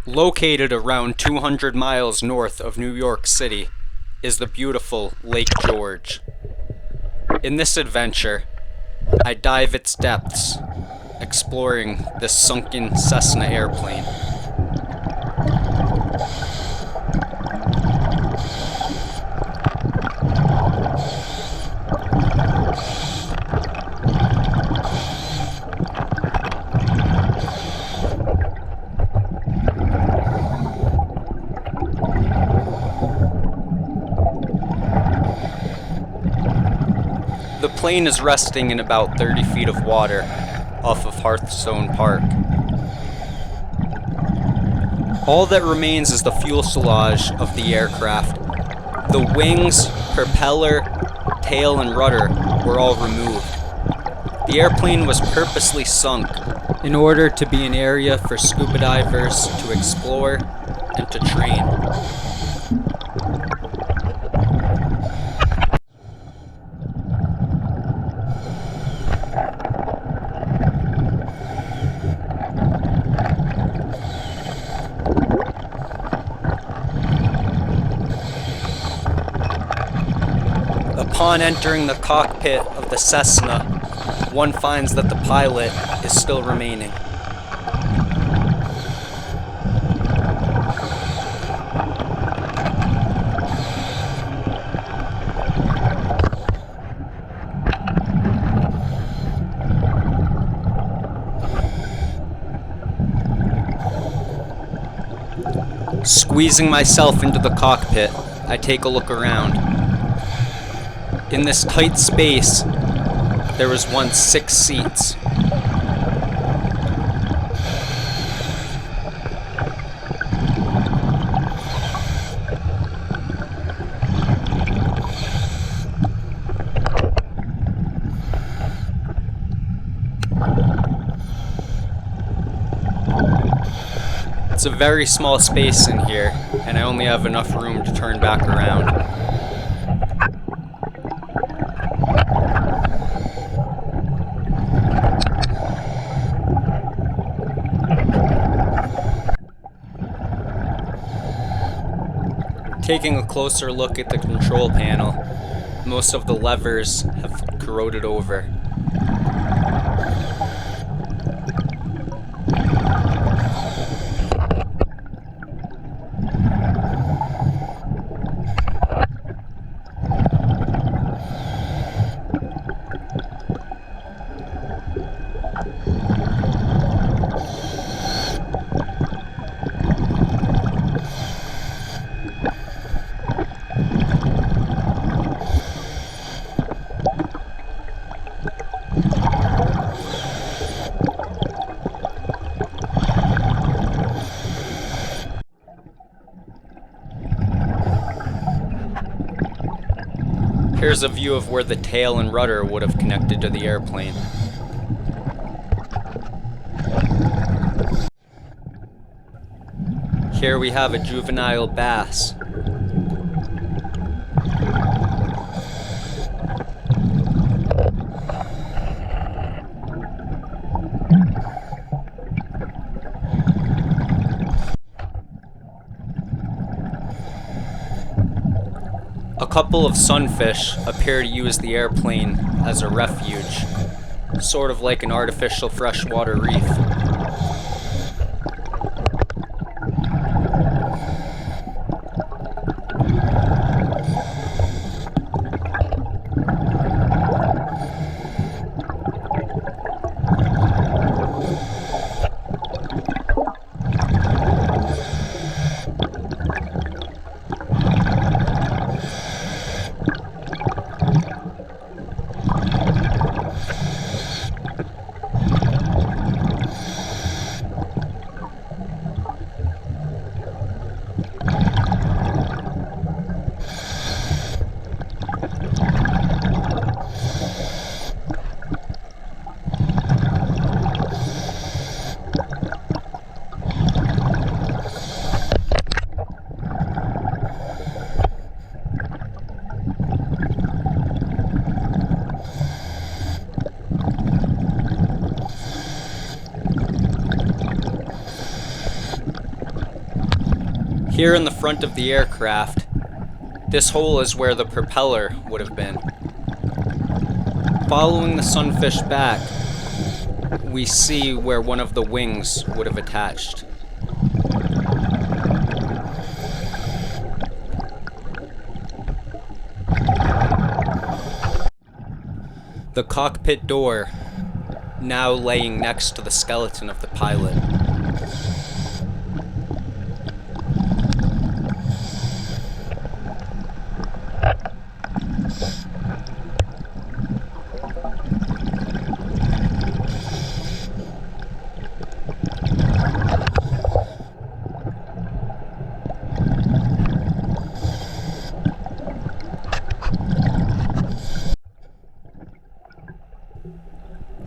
Located around 200 miles north of New York City is the beautiful Lake George. In this adventure, I dive its depths, exploring this sunken Cessna airplane. The plane is resting in about 30 feet of water off of Hearthstone Park. All that remains is the fuselage of the aircraft. The wings, propeller, tail, and rudder were all removed. The airplane was purposely sunk in order to be an area for scuba divers to explore and to train. Upon entering the cockpit of the Cessna, one finds that the pilot is still remaining. Squeezing myself into the cockpit, I take a look around. In this tight space, there was once 6 seats. It's a very small space in here, and I only have enough room to turn back around. Taking a closer look at the control panel, most of the levers have corroded over. Here's a view of where the tail and rudder would have connected to the airplane. Here we have a juvenile bass. A couple of sunfish appear to use the airplane as a refuge, sort of like an artificial freshwater reef. Here in the front of the aircraft, this hole is where the propeller would have been. Following the sunfish back, we see where one of the wings would have attached. The cockpit door now laying next to the skeleton of the pilot.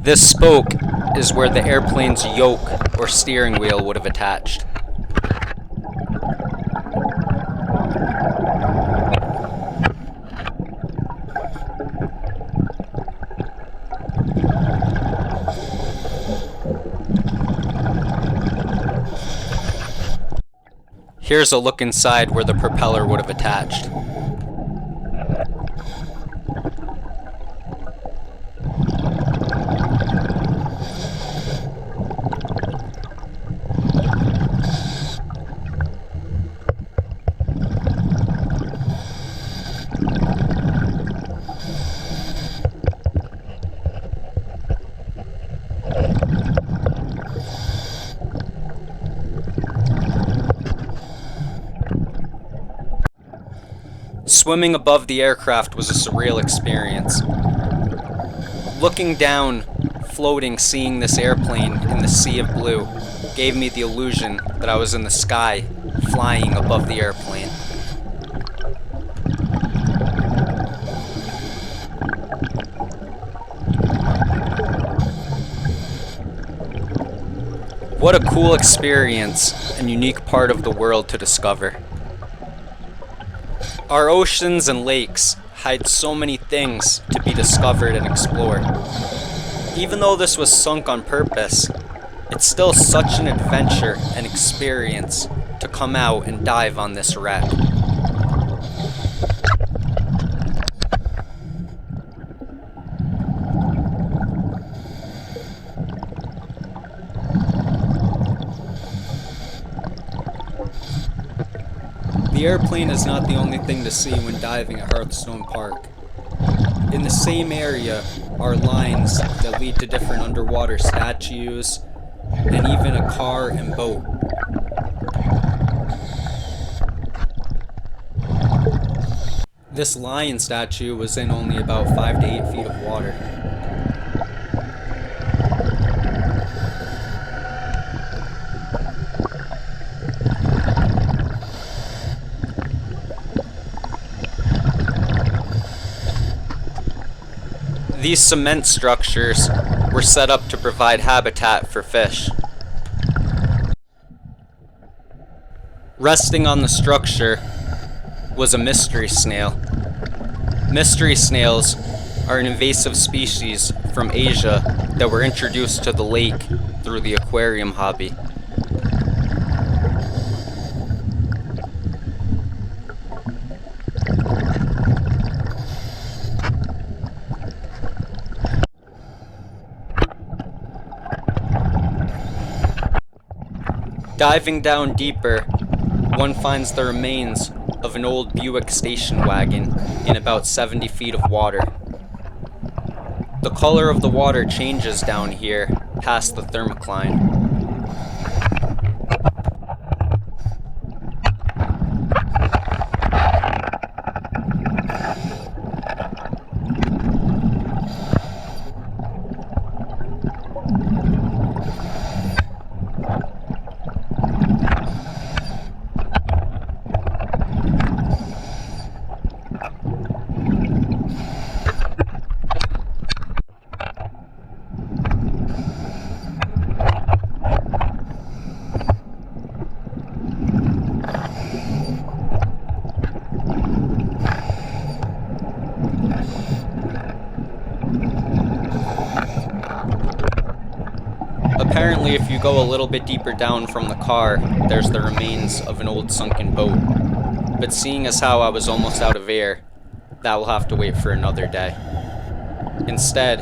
This spoke is where the airplane's yoke or steering wheel would have attached. Here's a look inside where the propeller would have attached. Swimming above the aircraft was a surreal experience. Looking down, floating, seeing this airplane in the sea of blue gave me the illusion that I was in the sky, flying above the airplane. What a cool experience and unique part of the world to discover. Our oceans and lakes hide so many things to be discovered and explored. Even though this was sunk on purpose, it's still such an adventure and experience to come out and dive on this wreck. The airplane is not the only thing to see when diving at Hearthstone Park. In the same area are lines that lead to different underwater statues, and even a car and boat. This lion statue was in only about 5 to 8 feet of water. These cement structures were set up to provide habitat for fish. Resting on the structure was a mystery snail. Mystery snails are an invasive species from Asia that were introduced to the lake through the aquarium hobby. Diving down deeper, one finds the remains of an old Buick station wagon in about 70 feet of water. The color of the water changes down here past the thermocline. Unfortunately, if you go a little bit deeper down from the car, there's the remains of an old sunken boat. But seeing as how I was almost out of air, that will have to wait for another day. Instead,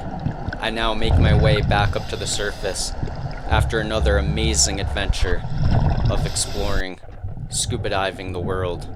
I now make my way back up to the surface after another amazing adventure of exploring, scuba diving the world.